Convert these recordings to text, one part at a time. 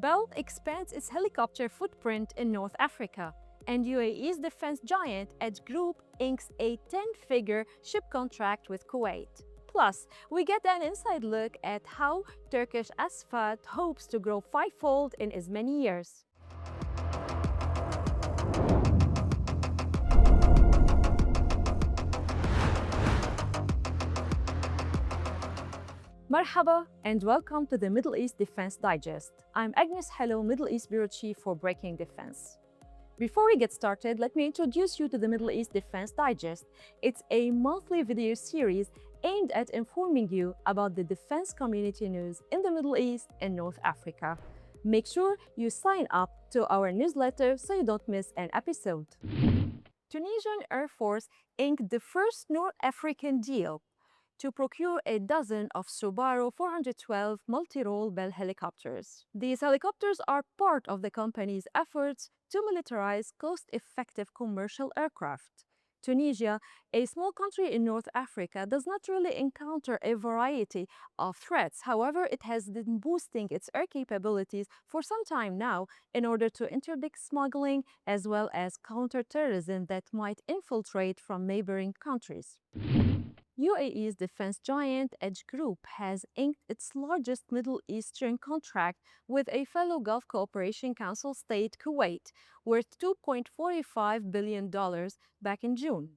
Bell expands its helicopter footprint in North Africa, and UAE's defense giant Edge Group inks a 10-figure ship contract with Kuwait. Plus, we get an inside look at how Turkish Asfat hopes to grow fivefold in as many years. Marhaba and welcome to the Middle East Defense Digest. I'm Agnes Helou, Middle East Bureau Chief for Breaking Defense. Before we get started, let me introduce you to the Middle East Defense Digest. It's a monthly video series aimed at informing you about the defense community news in the Middle East and North Africa. Make sure you sign up to our newsletter so you don't miss an episode. Tunisian Air Force inked the first North African deal to procure a dozen of Subaru 412 multi-role Bell helicopters. These helicopters are part of the company's efforts to militarize cost-effective commercial aircraft. Tunisia, a small country in North Africa, does not really encounter a variety of threats. However, it has been boosting its air capabilities for some time now in order to interdict smuggling as well as counter-terrorism that might infiltrate from neighboring countries. UAE's defense giant Edge Group has inked its largest Middle Eastern contract with a fellow Gulf Cooperation Council state, Kuwait, worth $2.45 billion back in June.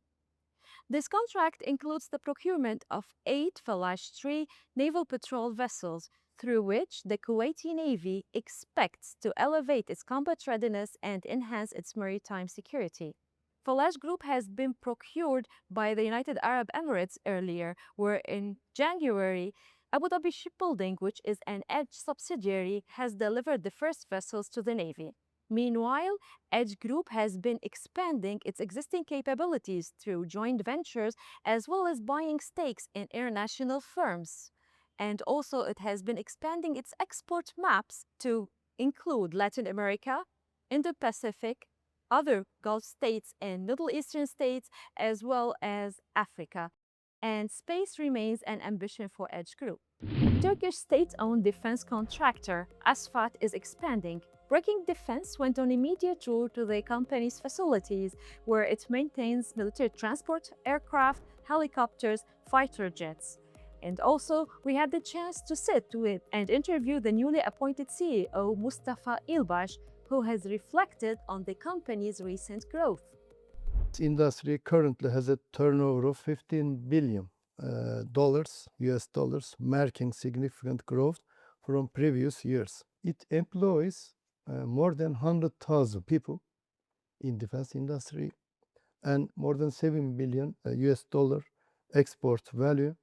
This contract includes the procurement of 8 Falash 3 naval patrol vessels, through which the Kuwaiti Navy expects to elevate its combat readiness and enhance its maritime security. Falash Group has been procured by the United Arab Emirates earlier, where in January, Abu Dhabi Shipbuilding, which is an Edge subsidiary, has delivered the first vessels to the Navy. Meanwhile, Edge Group has been expanding its existing capabilities through joint ventures as well as buying stakes in international firms. And also, it has been expanding its export maps to include Latin America, Indo-Pacific, other Gulf states and Middle Eastern states, as well as Africa. And space remains an ambition for Edge Group. Turkish state-owned defense contractor Asfat is expanding. Breaking Defense went on a media tour to the company's facilities, where it maintains military transport, aircraft, helicopters, fighter jets. And also, we had the chance to sit with and interview the newly appointed CEO, Mustafa Ilbash, who has reflected on the company's recent growth. This industry currently has a turnover of $15 billion US dollars, marking significant growth from previous years. It employs more than 100,000 people in defense industry and more than $7 billion US dollar export value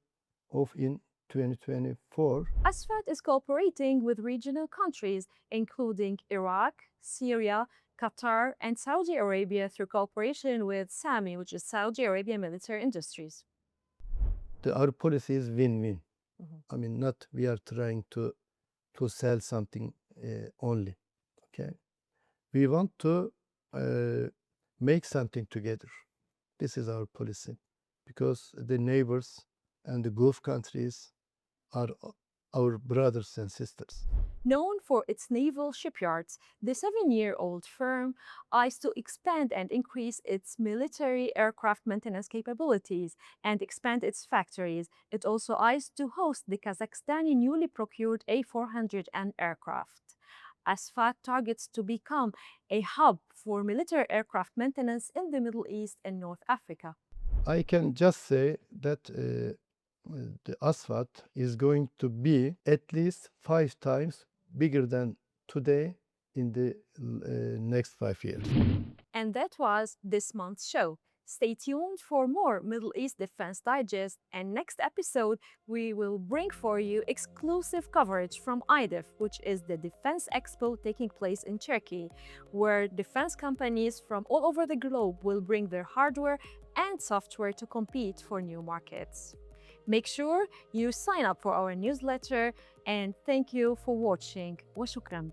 of in 2024. Asfat is cooperating with regional countries, including Iraq, Syria, Qatar, and Saudi Arabia through cooperation with SAMI, which is Saudi Arabia Military Industries. Our policy is win-win. I mean, not we are trying to sell something only. Okay, we want to make something together. This is our policy, because the neighbors and the Gulf countries are our brothers and sisters. Known for its naval shipyards, the 7-year-old firm eyes to expand and increase its military aircraft maintenance capabilities and expand its factories. It also eyes to host the Kazakhstani newly procured A400M aircraft. Asfat targets to become a hub for military aircraft maintenance in the Middle East and North Africa. I can just say that the Asfat is going to be at least 5 times bigger than today in the next 5 years. And that was this month's show. Stay tuned for more Middle East Defense Digest, and next episode we will bring for you exclusive coverage from IDEF, which is the Defense Expo taking place in Turkey, where defense companies from all over the globe will bring their hardware and software to compete for new markets. Make sure you sign up for our newsletter, and thank you for watching. وشكراً.